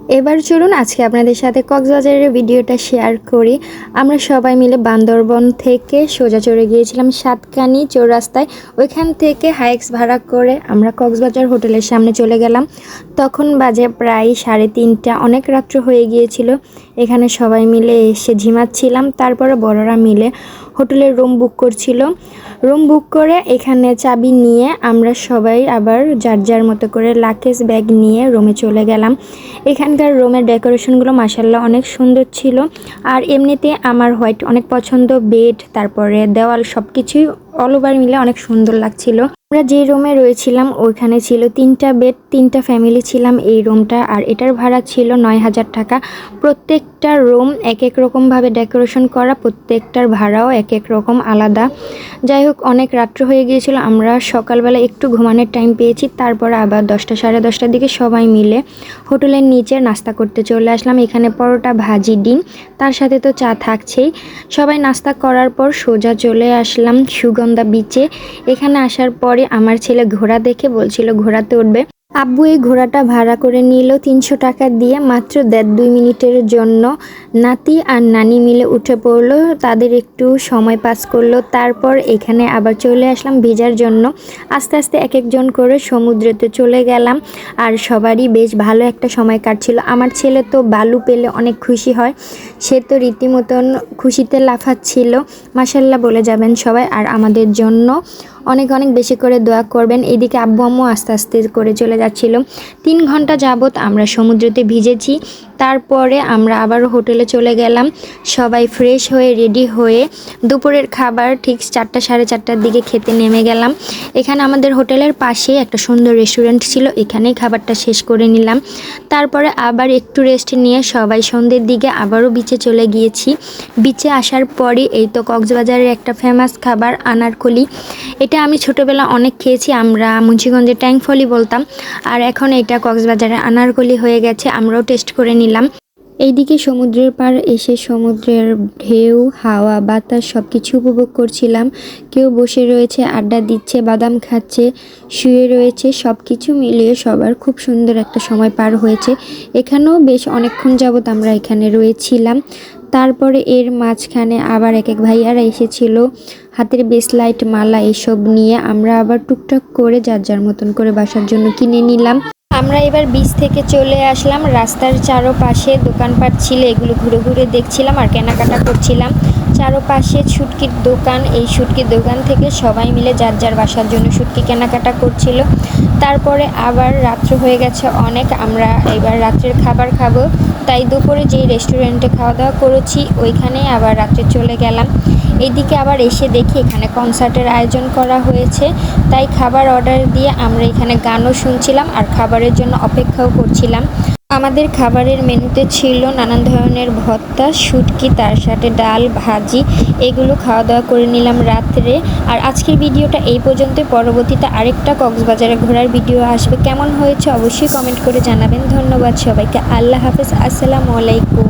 এবার চলুন আজকে আপনাদের সাথে কক্সবাজারের ভিডিওটা শেয়ার করি। আমরা সবাই মিলে বান্দরবন থেকে সোজা চড়ে গিয়েছিলাম সাতকানি চৌরাস্তায়। ওইখান থেকে হাইক্স ভাড়া করে আমরা কক্সবাজার হোটেলের সামনে চলে গেলাম। তখন বাজে প্রায় 3:30, অনেক রাত্র হয়ে গিয়েছিল। এখানে সবাই মিলে এসে ঝিমাচ্ছিলাম। তারপরে বড়রা মিলে হোটেলের রুম বুক করছিল। রুম বুক করে এখানে চাবি নিয়ে আমরা সবাই আবার যার যার মতো করে লাকেজ ব্যাগ নিয়ে রুমে চলে গেলাম। এখানকার রুমের ডেকোরেশনগুলো মাশাআল্লাহ অনেক সুন্দর ছিল। আর এমনিতে আমার হোয়াইট অনেক পছন্দ, বেড তারপরে দেওয়াল সব কিছুই অল ওভার মিলে অনেক সুন্দর লাগছিল। আমরা যে রুমে রয়েছিলাম ওইখানে ছিল 3টা বেড, 3টা ফ্যামিলি ছিলাম এই রুমটা। আর এটার ভাড়া ছিল 9,000 টাকা। প্রত্যেকটা রুম এক এক রকমভাবে ডেকোরেশন করা, প্রত্যেকটার ভাড়াও এক এক রকম আলাদা। যাই হোক, অনেক রাত্র হয়ে গিয়েছিল। আমরা সকালবেলা একটু ঘুমানোর টাইম পেয়েছি। তারপর আবার 10টা সাড়ে 10টার দিকে সবাই মিলে হোটেলের নিচে নাস্তা করতে চলে আসলাম। এখানে পরোটা, ভাজি, ডিম, তার সাথে তো চা থাকছেই। সবাই নাস্তা করার পর সোজা চলে আসলাম সুগন্ধা বিচে। এখানে আসার পরে আমার ছেলে ঘোড়া দেখে বলছিল ঘোড়াতে উঠবে। আব্বু এই ঘোড়াটা ভাড়া করে নিল 300 টাকা দিয়ে, মাত্র 1.5-2 মিনিটের জন্য। নাতি আর নানি মিলে উঠে পড়লো, তাদের একটু সময় পাস করলো। তারপর এখানে আবার চলে আসলাম ভেজার জন্য। আস্তে আস্তে এক একজন করে সমুদ্রেতে চলে গেলাম। আর সবারই বেশ ভালো একটা সময় কাটছিল। আমার ছেলে তো বালু পেলে অনেক খুশি হয়, সে তো রীতিমতন খুশিতে লাফাচ্ছিল। মাশাল্লাহ বলে যাবেন সবাই। আর আমাদের জন্য অনেক অনেক বেশি করে দোয়া করবেন। এদিকে আব্বু আম্মু আস্তে আস্তে করে চলে যাচ্ছিল। 3 ঘন্টা যাবত আমরা সমুদ্রেতে ভিজেছি। তারপরে আমরা আবার হোটেলে চলে গেলাম। সবাই ফ্রেশ হয়ে রেডি হয়ে দুপুরের খাবার ঠিক 4টা সাড়ে 4টার দিকে খেতে নেমে গেলাম। এখানে আমাদের হোটেলের পাশেই একটা সুন্দর রেস্টুরেন্ট ছিল, এখানেই খাবারটা শেষ করে নিলাম। তারপরে আবার একটু রেস্ট নিয়ে সবাই সন্ধ্যের দিকে আবারও বিচে চলে গিয়েছি। বিচে আসার পরে এই তো কক্সবাজারের একটা ফেমাস খাবার আনারকলি। এটা আমি ছোটোবেলা অনেক খেয়েছি, আমরা মুন্সিগঞ্জে ট্যাংফলি বলতাম। আর এখন এটা কক্সবাজারে আনারকলি হয়ে গেছে, আমরাও টেস্ট করে নিলাম। এইদিকে সমুদ্রের পাড় এসে সমুদ্রের ঢেউ, হাওয়া, বাতাস সব কিছু উপভোগ করছিলাম। কেউ বসে রয়েছে, আড্ডা দিচ্ছে, বাদাম খাচ্ছে, শুয়ে রয়েছে। সব কিছু মিলিয়ে সবার খুব সুন্দর একটা সময় পার হয়েছে। এখানেও বেশ অনেকক্ষণ যাবত আমরা এখানে রয়েছিলাম। তারপরে এর মাঝখানে আবার এক এক ভাইয়ারা এসেছিল হাতের ব্রেসলাইট, মালা এসব নিয়ে। আমরা আবার টুকটাক করে যার যার মতন করে বাসার জন্য কিনে নিলাম। আমরা এবার বিচ থেকে চলে আসলাম। রাস্তার চারোপাশে দোকানপাট ছিল, এগুলো ঘুরে ঘুরে দেখছিলাম আর কেনাকাটা করছিলাম। চারোপাশে শুটকির দোকান, এই শুটকির দোকান থেকে সবাই মিলে যার যার বাসার জন্য শুটকি কেনাকাটা করছিল। তারপরে আবার রাত্র হয়ে গেছে অনেক, আমরা এবার রাত্রের খাবার খাবো। তাই দুপুরে যেই রেস্টুরেন্টে খাওয়া দাওয়া করেছি ওইখানেই আবার রাত্রে চলে গেলাম। এইদিকে আবার এসে দেখি এখানে কনসার্টের আয়োজন করা হয়েছে, তাই খাবার অর্ডার দিয়ে আমরা এখানে গানও শুনছিলাম আর খাবারের জন্য অপেক্ষাও করছিলাম। আমাদের খাবারের মেনুতে ছিল নানান ধরনের ভর্তা, শুটকি, তার সাথে ডাল, ভাজি, এগুলো খাওয়া দাওয়া করে নিলাম রাত্রে। আর আজকের ভিডিওটা এই পর্যন্ত। পরবর্তীতে আরেকটা কক্সবাজারে ঘোরার ভিডিও আসবে, কেমন হয়েছে অবশ্যই কমেন্ট করে জানাবেন। ধন্যবাদ সবাইকে, আল্লাহ হাফেজ, আসসালামু আলাইকুম।